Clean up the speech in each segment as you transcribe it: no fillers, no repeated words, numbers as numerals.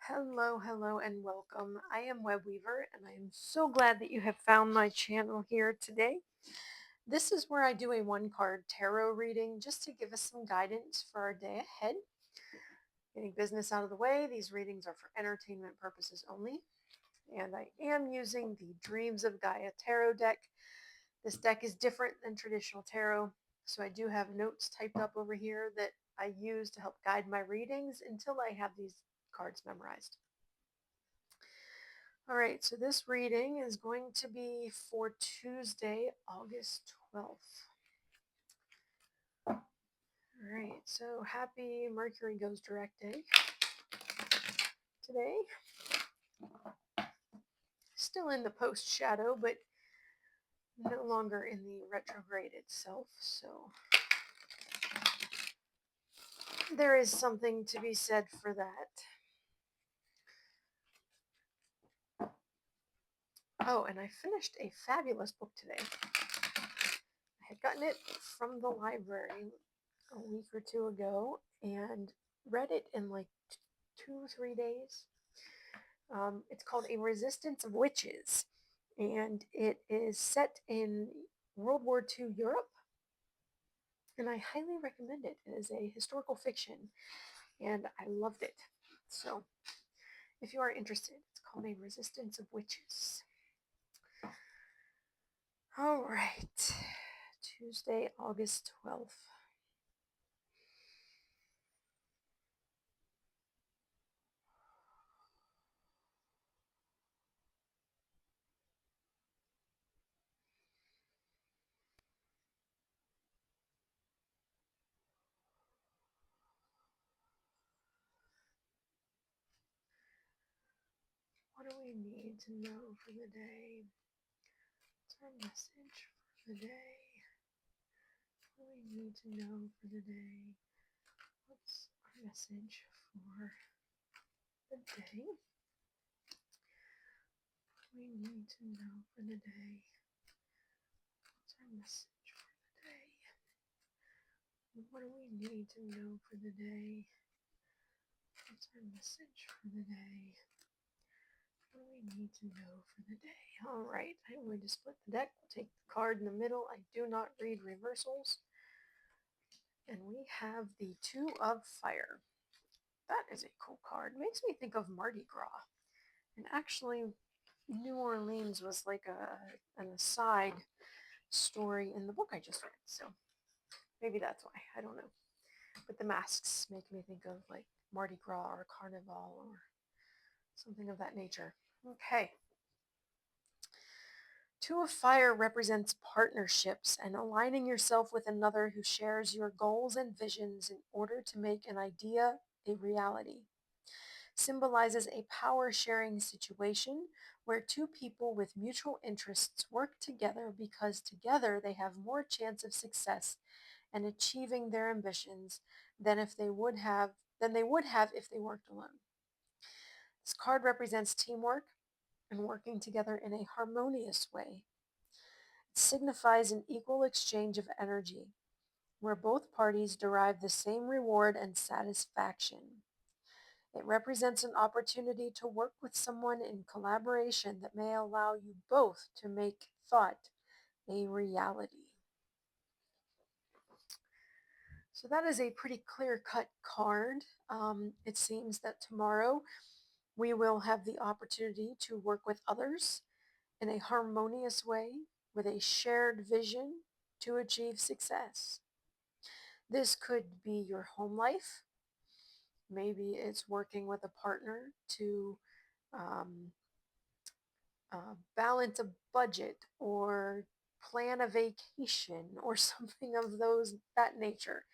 Hello, hello, and welcome. I am Web Weaver, and I am so glad that you have found my channel here today. This is where I do a one card tarot reading just to give us some guidance for our day ahead. Getting business out of the way, these readings are for entertainment purposes only. And I am using the Dreams of Gaia tarot deck. This deck is different than traditional tarot, so I do have notes typed up over here that I use to help guide my readings until I have these cards memorized. All right, so this reading is going to be for Tuesday, August 12th. All right, so happy Mercury goes direct day today. Still in the post shadow, but no longer in the retrograde itself. So there is something to be said for that. Oh, and I finished a fabulous book today. I had gotten it from the library a week or two ago and read it in like 2 or 3 days. It's called A Resistance of Witches, and it is set in World War II Europe, and I highly recommend it. It is a historical fiction, and I loved it. So, if you are interested, it's called A Resistance of Witches. All right, Tuesday, August 12th. What do we need to know for the day? What's our message for the day? What do we need to know for the day? What's our message for the day? What do we need to know for the day? What's our message for the day? What do we need to know for the day? What's our message for the day? What do we need to know for the day? All right, I'm going to split the deck. Take the card in the middle. I do not read reversals. And we have the Two of Fire. That is a cool card. Makes me think of Mardi Gras. And actually, New Orleans was like an aside story in the book I just read. So maybe that's why. I don't know. But the masks make me think of like Mardi Gras or Carnival or something of that nature. Okay. Two of Fire represents partnerships and aligning yourself with another who shares your goals and visions in order to make an idea a reality. Symbolizes a power sharing situation where two people with mutual interests work together because together they have more chance of success and achieving their ambitions than they would have if they worked alone. This card represents teamwork and working together in a harmonious way. It signifies an equal exchange of energy, where both parties derive the same reward and satisfaction. It represents an opportunity to work with someone in collaboration that may allow you both to make thought a reality. So that is a pretty clear-cut card. It seems that tomorrow we will have the opportunity to work with others in a harmonious way with a shared vision to achieve success. This could be your home life. Maybe it's working with a partner to um, balance a budget or plan a vacation or something of that nature.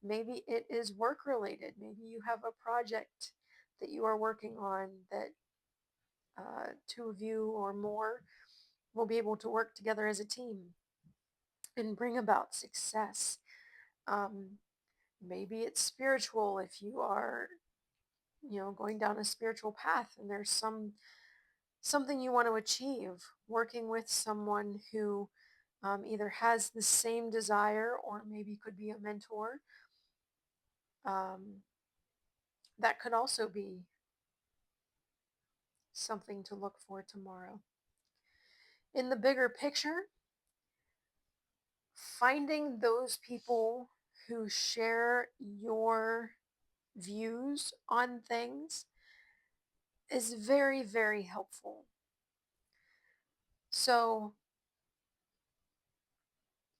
Maybe it is work related. Maybe you have a project that you are working on that two of you or more will be able to work together as a team and bring about success. Um, Maybe it's spiritual if you are, going down a spiritual path and there's something you want to achieve, working with someone who either has the same desire or maybe could be a mentor. Um, that could also be something to look for tomorrow. In the bigger picture, finding those people who share your views on things is very, very helpful. So,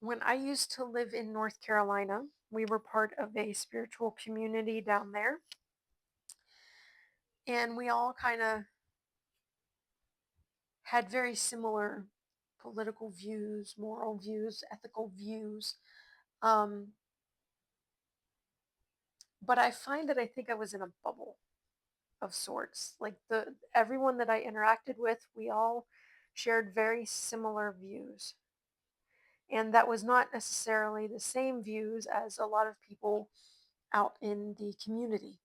when I used to live in North Carolina, we were part of a spiritual community down there, and we all kind of had very similar political views, moral views, ethical views. Um, but I find that I think I was in a bubble of sorts. Like the everyone that I interacted with, we all shared very similar views. And that was not necessarily the same views as a lot of people out in the community.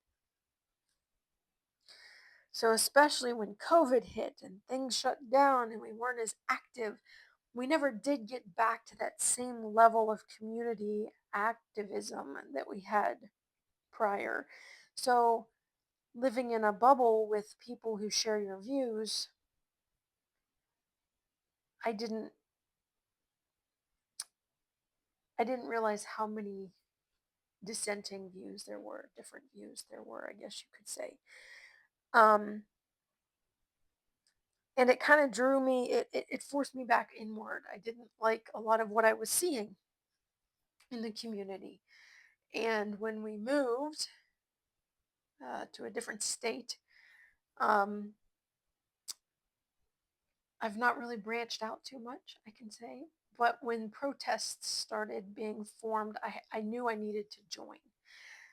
So, especially when COVID hit and things shut down and we weren't as active, we never did get back to that same level of community activism that we had prior. So, living in a bubble with people who share your views, I didn't I didn't realize how many dissenting views there were, different views there were, I guess you could say. Um, and it kind of drew me, it forced me back inward. I didn't like a lot of what I was seeing in the community. And when we moved to a different state, um, I've not really branched out too much, I can say. But when protests started being formed, I knew I needed to join.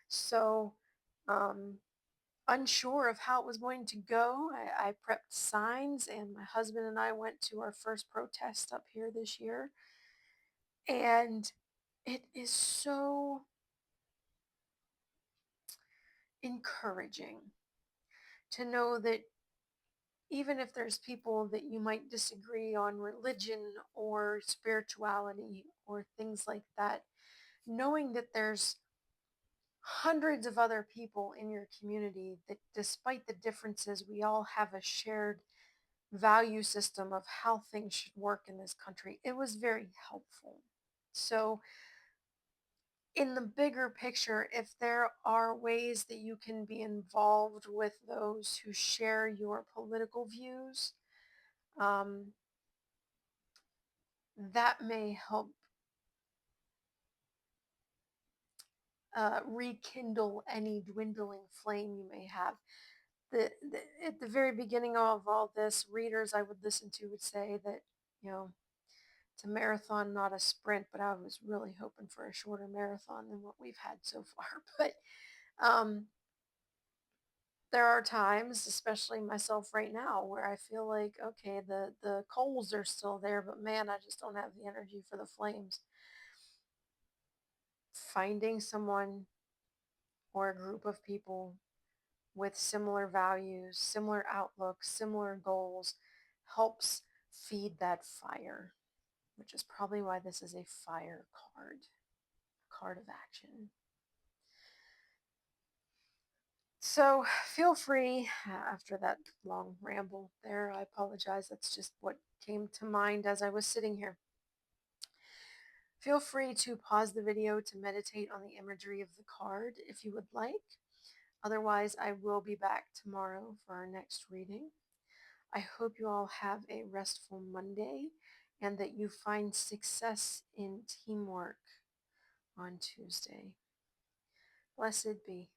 So, um, unsure of how it was going to go, I prepped signs, and my husband and I went to our first protest up here this year. And it is so encouraging to know that even if there's people that you might disagree on religion or spirituality or things like that, knowing that there's hundreds of other people in your community that despite the differences, we all have a shared value system of how things should work in this country. It was very helpful. So, in the bigger picture, if there are ways that you can be involved with those who share your political views, um, that may help rekindle any dwindling flame you may have. At the very beginning of all this, readers I would listen to would say that, you know, it's a marathon, not a sprint, but I was really hoping for a shorter marathon than what we've had so far. But um, there are times, especially myself right now, where I feel like, okay, the coals are still there, but man, I just don't have the energy for the flames. Finding someone or a group of people with similar values, similar outlooks, similar goals helps feed that fire, which is probably why this is a fire card, card of action. So feel free, after that long ramble there, I apologize. That's just what came to mind as I was sitting here. Feel free to pause the video to meditate on the imagery of the card if you would like. Otherwise, I will be back tomorrow for our next reading. I hope you all have a restful Monday and that you find success in teamwork on Tuesday. Blessed be.